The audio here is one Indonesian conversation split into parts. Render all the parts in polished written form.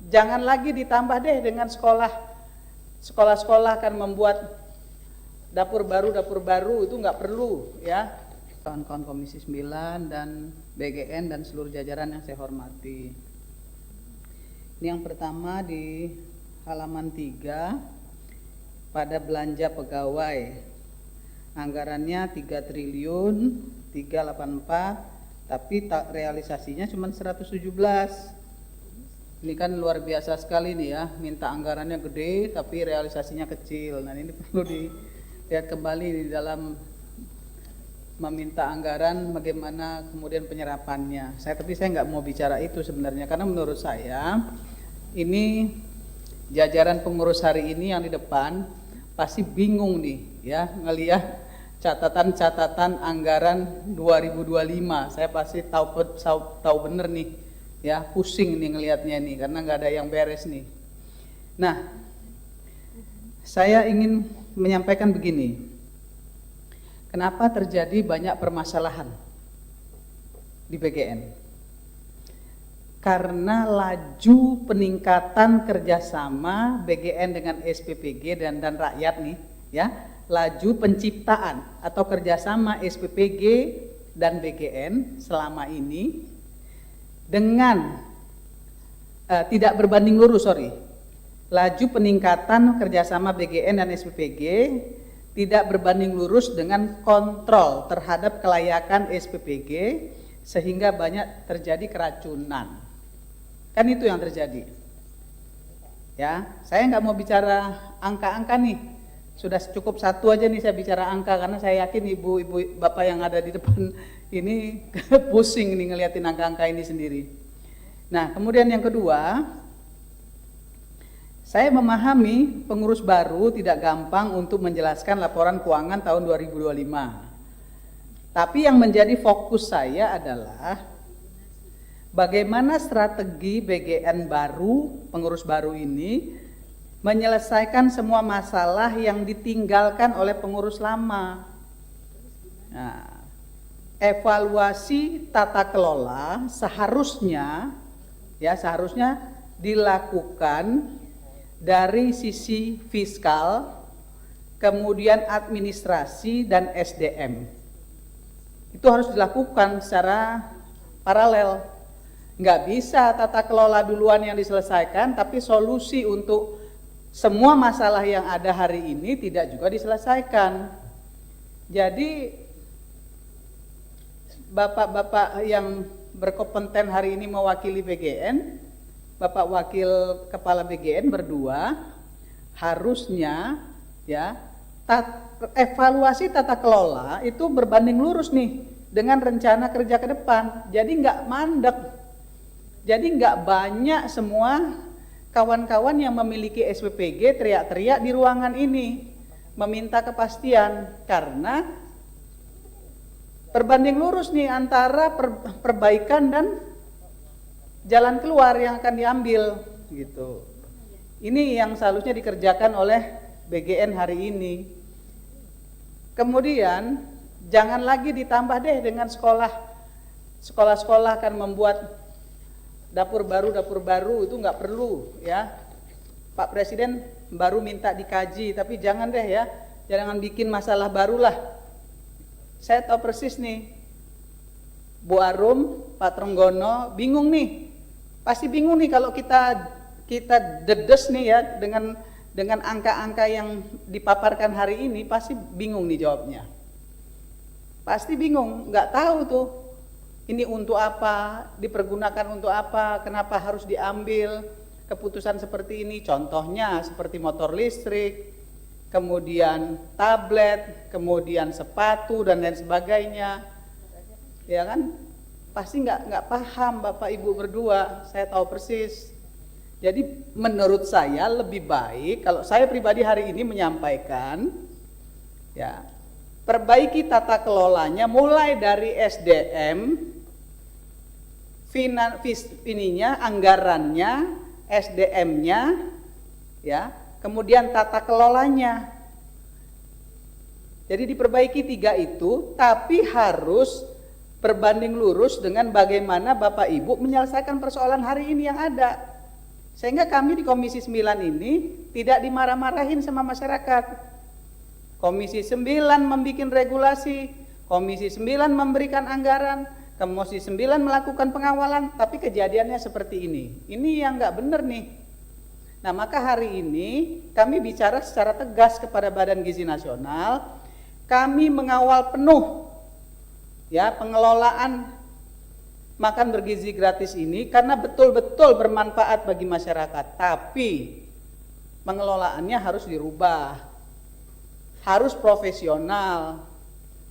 jangan lagi ditambah deh dengan sekolah-sekolah akan membuat dapur baru itu nggak perlu ya. Kawan-kawan Komisi 9 dan BGN dan seluruh jajaran yang saya hormati. Ini yang pertama di halaman 3 pada belanja pegawai. Anggarannya 3 triliun 384, tapi realisasinya cuma 117. Ini kan luar biasa sekali nih ya, minta anggarannya gede tapi realisasinya kecil. Nah ini perlu dilihat kembali di dalam meminta anggaran bagaimana kemudian penyerapannya. Tapi saya nggak mau bicara itu sebenarnya, karena menurut saya ini jajaran pengurus hari ini yang di depan pasti bingung nih ya ngelihat catatan-catatan anggaran 2025. Saya pasti tahu bener nih ya, pusing nih ngelihatnya nih karena nggak ada yang beres nih. Nah, saya ingin menyampaikan begini. Kenapa terjadi banyak permasalahan di BGN? Karena laju peningkatan kerjasama BGN dengan SPPG dan rakyat nih ya, laju penciptaan atau kerjasama SPPG dan BGN selama ini dengan tidak berbanding lurus, laju peningkatan kerjasama BGN dan SPPG tidak berbanding lurus dengan kontrol terhadap kelayakan SPPG, sehingga banyak terjadi keracunan. Kan itu yang terjadi. Ya, saya nggak mau bicara angka-angka nih. Sudah cukup satu aja nih saya bicara angka, karena saya yakin ibu-ibu bapak yang ada di depan ini pusing nih ngeliatin angka-angka ini sendiri. Nah, kemudian yang kedua, saya memahami pengurus baru tidak gampang untuk menjelaskan laporan keuangan tahun 2025. Tapi yang menjadi fokus saya adalah bagaimana strategi BGN baru, pengurus baru ini menyelesaikan semua masalah yang ditinggalkan oleh pengurus lama. Nah, evaluasi tata kelola seharusnya dilakukan dari sisi fiskal, kemudian administrasi dan SDM. Itu harus dilakukan secara paralel. Nggak bisa tata kelola duluan yang diselesaikan, tapi solusi untuk semua masalah yang ada hari ini tidak juga diselesaikan. Jadi bapak-bapak yang berkompeten hari ini mewakili BGN, Bapak Wakil Kepala BGN berdua harusnya ya evaluasi tata kelola itu berbanding lurus nih dengan rencana kerja ke depan. Jadi nggak mandek, jadi nggak banyak semua kawan-kawan yang memiliki SPPG teriak-teriak di ruangan ini meminta kepastian, karena berbanding lurus nih antara perbaikan dan jalan keluar yang akan diambil gitu. Ini yang seharusnya dikerjakan oleh BGN hari ini. Kemudian jangan lagi ditambah deh dengan sekolah-sekolah akan membuat dapur baru itu nggak perlu ya. Pak Presiden baru minta dikaji, tapi jangan deh ya, jangan bikin masalah barulah. Saya tahu persis nih, Bu Arum, Pak Trenggono bingung nih. Pasti bingung nih kalau kita dedes nih ya dengan angka-angka yang dipaparkan hari ini, pasti bingung nih jawabnya. Pasti bingung, nggak tahu tuh ini untuk apa, dipergunakan untuk apa, kenapa harus diambil keputusan seperti ini. Contohnya seperti motor listrik, kemudian tablet, kemudian sepatu dan lain sebagainya, ya kan? Pasti nggak paham Bapak Ibu berdua, saya tahu persis. Jadi menurut saya lebih baik kalau saya pribadi hari ini menyampaikan ya, perbaiki tata kelolanya mulai dari SDM, anggarannya, SDM-nya, ya, kemudian tata kelolanya. Jadi diperbaiki 3 itu, tapi harus berbanding lurus dengan bagaimana Bapak Ibu menyelesaikan persoalan hari ini yang ada. Sehingga kami di Komisi 9 ini tidak dimarah-marahin sama masyarakat. Komisi 9 membuat regulasi, Komisi 9 memberikan anggaran, Komisi 9 melakukan pengawalan, tapi kejadiannya seperti ini. Ini yang nggak benar nih. Nah, maka hari ini kami bicara secara tegas kepada Badan Gizi Nasional, kami mengawal penuh ya pengelolaan makan bergizi gratis ini karena betul-betul bermanfaat bagi masyarakat, tapi pengelolaannya harus dirubah, harus profesional,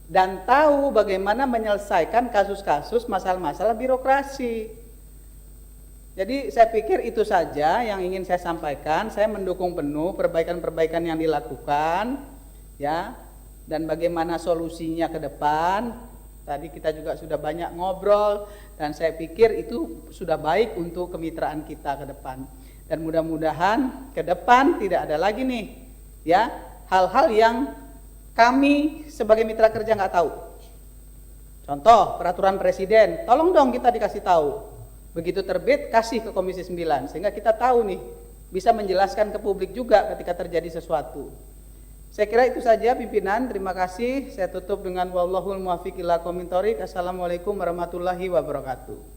dan tahu bagaimana menyelesaikan kasus-kasus masalah-masalah birokrasi. Jadi saya pikir itu saja yang ingin saya sampaikan. Saya mendukung penuh perbaikan-perbaikan yang dilakukan, ya, dan bagaimana solusinya ke depan. Tadi kita juga sudah banyak ngobrol dan saya pikir itu sudah baik untuk kemitraan kita ke depan. Dan mudah-mudahan ke depan tidak ada lagi nih ya hal-hal yang kami sebagai mitra kerja nggak tahu. Contoh peraturan presiden, tolong dong kita dikasih tahu. Begitu terbit kasih ke Komisi 9 sehingga kita tahu nih bisa menjelaskan ke publik juga ketika terjadi sesuatu. Saya kira itu saja pimpinan, terima kasih. Saya tutup dengan wallahul muwaffiq ila aqwamit thoriq. Assalamualaikum warahmatullahi wabarakatuh.